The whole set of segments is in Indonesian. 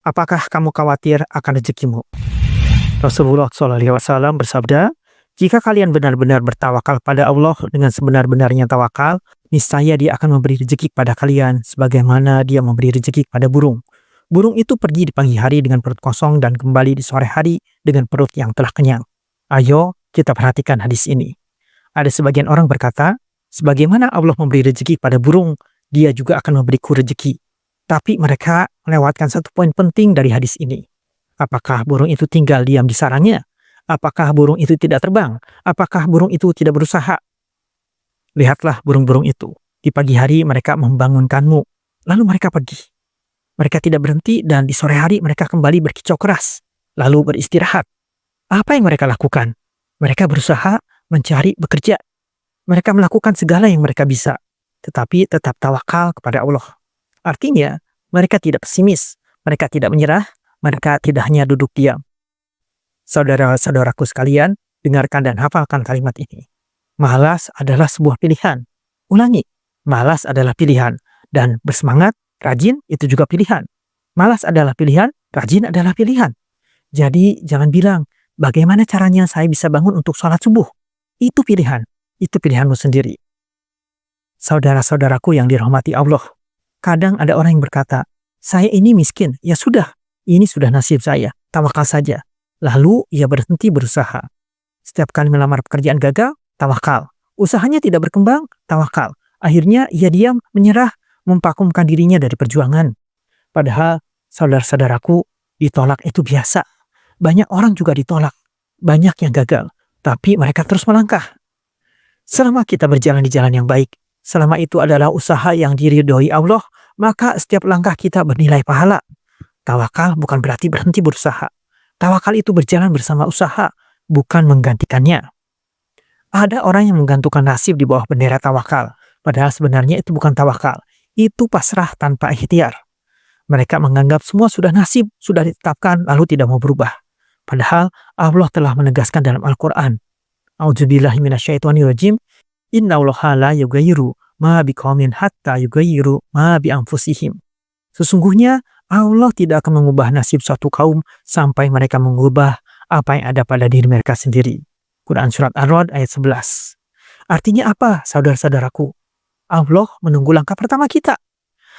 Apakah kamu khawatir akan rezekimu? Rasulullah SAW bersabda, jika kalian benar-benar bertawakal pada Allah dengan sebenar-benarnya tawakal, niscaya Dia akan memberi rezeki pada kalian sebagaimana Dia memberi rezeki pada burung. Burung itu pergi di pagi hari dengan perut kosong dan kembali di sore hari dengan perut yang telah kenyang. Ayo kita perhatikan hadis ini. Ada sebagian orang berkata, sebagaimana Allah memberi rezeki pada burung, Dia juga akan memberiku rezeki. Tapi mereka melewatkan satu poin penting dari hadis ini. Apakah burung itu tinggal diam di sarangnya? Apakah burung itu tidak terbang? Apakah burung itu tidak berusaha? Lihatlah burung-burung itu. Di pagi hari mereka membangunkanmu, lalu mereka pergi. Mereka tidak berhenti dan di sore hari mereka kembali berkicau keras, lalu beristirahat. Apa yang mereka lakukan? Mereka berusaha mencari bekerja. Mereka melakukan segala yang mereka bisa, tetapi tetap tawakal kepada Allah. Artinya, mereka tidak pesimis, mereka tidak menyerah, mereka tidak hanya duduk diam. Saudara-saudaraku sekalian, dengarkan dan hafalkan kalimat ini. Malas adalah sebuah pilihan. Ulangi, malas adalah pilihan. Dan bersemangat, rajin itu juga pilihan. Malas adalah pilihan, rajin adalah pilihan. Jadi jangan bilang, bagaimana caranya saya bisa bangun untuk sholat subuh? Itu pilihan, itu pilihanmu sendiri. Saudara-saudaraku yang dirahmati Allah, kadang ada orang yang berkata, saya ini miskin, ya sudah, ini sudah nasib saya, tawakal saja. Lalu ia berhenti berusaha. Setiap kali melamar pekerjaan gagal, tawakal. Usahanya tidak berkembang, tawakal. Akhirnya ia diam, menyerah, mempakumkan dirinya dari perjuangan. Padahal, saudara-saudaraku, ditolak itu biasa. Banyak orang juga ditolak, banyak yang gagal, tapi mereka terus melangkah. Selama kita berjalan di jalan yang baik, selama itu adalah usaha yang diridhoi Allah, maka setiap langkah kita bernilai pahala. Tawakal bukan berarti berhenti berusaha. Tawakal itu berjalan bersama usaha, bukan menggantikannya. Ada orang yang menggantungkan nasib di bawah bendera tawakal, padahal sebenarnya itu bukan tawakal. Itu pasrah tanpa ikhtiar. Mereka menganggap semua sudah nasib, sudah ditetapkan, lalu tidak mau berubah. Padahal Allah telah menegaskan dalam Al-Quran, A'udzubillahi minasyaitonirrajim, Innallaha la yughayyiru ma biqaumin hatta yughayyiru ma bi anfusihim. Sesungguhnya Allah tidak akan mengubah nasib suatu kaum sampai mereka mengubah apa yang ada pada diri mereka sendiri. Quran Surat Ar-Ra'd ayat 11. Artinya apa, saudara-saudaraku? Allah menunggu langkah pertama kita.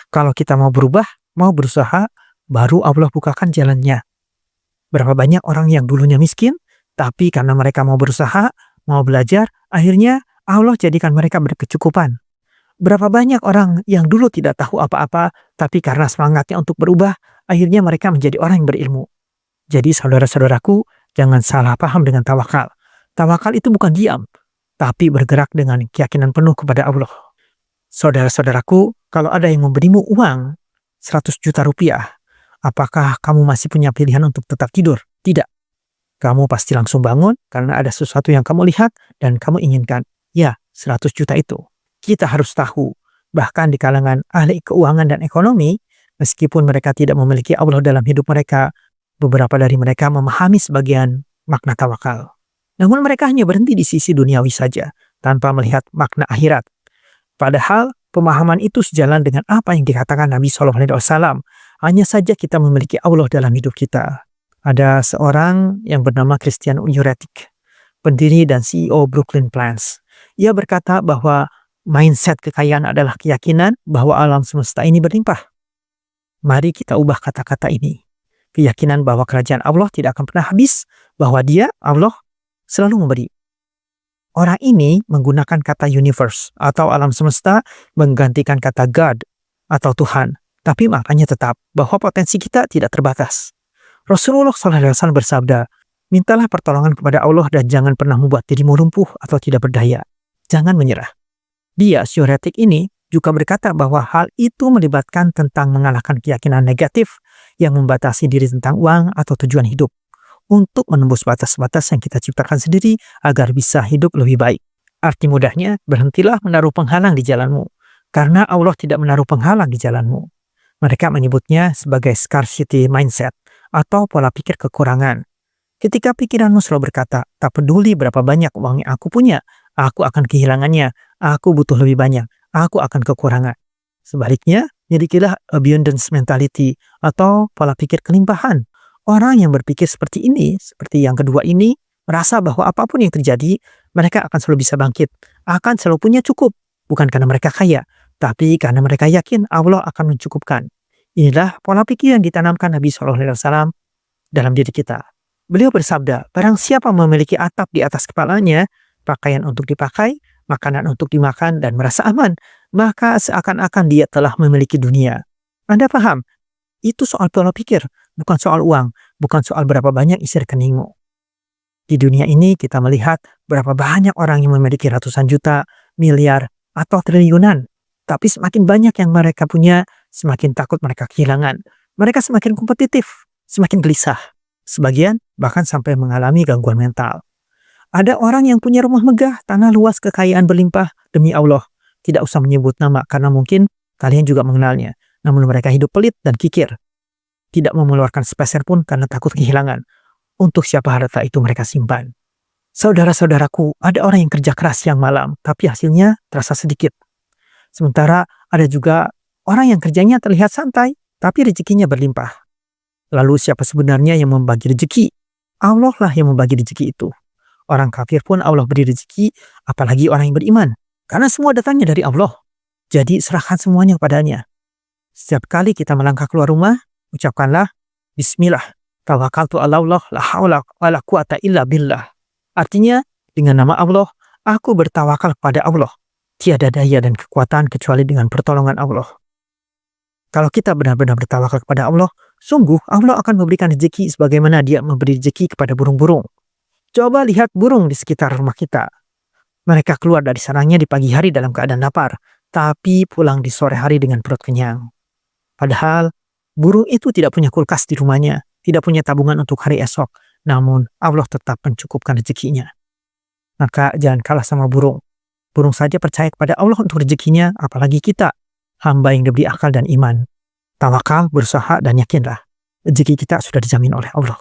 Kalau kita mau berubah, mau berusaha, baru Allah bukakan jalannya. Berapa banyak orang yang dulunya miskin, tapi karena mereka mau berusaha, mau belajar, akhirnya Allah jadikan mereka berkecukupan. Berapa banyak orang yang dulu tidak tahu apa-apa, tapi karena semangatnya untuk berubah, akhirnya mereka menjadi orang yang berilmu. Jadi saudara-saudaraku, jangan salah paham dengan tawakal. Tawakal itu bukan diam, tapi bergerak dengan keyakinan penuh kepada Allah. Saudara-saudaraku, kalau ada yang memberimu uang 100 juta rupiah, apakah kamu masih punya pilihan untuk tetap tidur? Tidak. Kamu pasti langsung bangun karena ada sesuatu yang kamu lihat dan kamu inginkan. Ya, 100 juta itu. Kita harus tahu, bahkan di kalangan ahli keuangan dan ekonomi, meskipun mereka tidak memiliki Allah dalam hidup mereka, beberapa dari mereka memahami sebagian makna tawakal. Namun mereka hanya berhenti di sisi duniawi saja, tanpa melihat makna akhirat. Padahal pemahaman itu sejalan dengan apa yang dikatakan Nabi SAW. Hanya saja kita memiliki Allah dalam hidup kita. Ada seorang yang bernama Christian Uriatic, pendiri dan CEO Brooklyn Plans. Ia berkata bahwa mindset kekayaan adalah keyakinan bahwa alam semesta ini berlimpah. Mari kita ubah kata-kata ini. Keyakinan bahwa kerajaan Allah tidak akan pernah habis, bahwa Dia, Allah, selalu memberi. Orang ini menggunakan kata universe atau alam semesta menggantikan kata God atau Tuhan. Tapi maknanya tetap bahwa potensi kita tidak terbatas. Rasulullah SAW bersabda, mintalah pertolongan kepada Allah dan jangan pernah membuat dirimu lumpuh atau tidak berdaya. Jangan menyerah. Dia, Uriatic ini, juga berkata bahwa hal itu melibatkan tentang mengalahkan keyakinan negatif yang membatasi diri tentang uang atau tujuan hidup, untuk menembus batas-batas yang kita ciptakan sendiri agar bisa hidup lebih baik. Arti mudahnya, berhentilah menaruh penghalang di jalanmu, karena Allah tidak menaruh penghalang di jalanmu. Mereka menyebutnya sebagai scarcity mindset, atau pola pikir kekurangan. Ketika pikiranmu selalu berkata, tak peduli berapa banyak uang yang aku punya, aku akan kehilangannya, aku butuh lebih banyak, aku akan kekurangan. Sebaliknya, Milikilah abundance mentality atau pola pikir kelimpahan. Orang yang berpikir seperti ini, seperti yang kedua ini, merasa bahwa apapun yang terjadi, mereka akan selalu bisa bangkit, akan selalu punya cukup. Bukan karena mereka kaya, tapi karena mereka yakin Allah akan mencukupkan. Inilah pola pikir yang ditanamkan Nabi SAW dalam diri kita. Beliau bersabda, barang siapa memiliki atap di atas kepalanya, pakaian untuk dipakai, makanan untuk dimakan, dan merasa aman, maka seakan-akan dia telah memiliki dunia. Anda paham? Itu soal pola pikir, bukan soal uang, bukan soal berapa banyak isi rekeningmu. Di dunia ini kita melihat berapa banyak orang yang memiliki ratusan juta, miliar, atau triliunan. Tapi semakin banyak yang mereka punya, semakin takut mereka kehilangan. Mereka semakin kompetitif, semakin gelisah. Sebagian bahkan sampai mengalami gangguan mental. Ada orang yang punya rumah megah, tanah luas, kekayaan berlimpah, demi Allah. Tidak usah menyebut nama karena mungkin kalian juga mengenalnya. Namun mereka hidup pelit dan kikir. Tidak mau mengeluarkan sepeser pun karena takut kehilangan. Untuk siapa harta itu mereka simpan. Saudara-saudaraku, ada orang yang kerja keras siang malam, tapi hasilnya terasa sedikit. Sementara ada juga orang yang kerjanya terlihat santai, tapi rezekinya berlimpah. Lalu siapa sebenarnya yang membagi rezeki? Allah lah yang membagi rezeki itu. Orang kafir pun Allah beri rezeki, apalagi orang yang beriman. Karena semua datangnya dari Allah. Jadi serahkan semuanya kepadanya. Setiap kali kita melangkah keluar rumah, ucapkanlah Bismillah, tawakkaltu ala Allah, la haula wala quwata illa billah. Artinya, dengan nama Allah, aku bertawakal kepada Allah. Tiada daya dan kekuatan kecuali dengan pertolongan Allah. Kalau kita benar-benar bertawakal kepada Allah, sungguh Allah akan memberikan rezeki sebagaimana Dia memberi rezeki kepada burung-burung. Coba lihat burung di sekitar rumah kita. Mereka keluar dari sarangnya di pagi hari dalam keadaan lapar, tapi pulang di sore hari dengan perut kenyang. Padahal, burung itu tidak punya kulkas di rumahnya, tidak punya tabungan untuk hari esok, namun Allah tetap mencukupkan rezekinya. Maka jangan kalah sama burung. Burung saja percaya kepada Allah untuk rezekinya, apalagi kita, hamba yang diberi akal dan iman. Tawakal, berusaha, dan yakinlah. Rezeki kita sudah dijamin oleh Allah.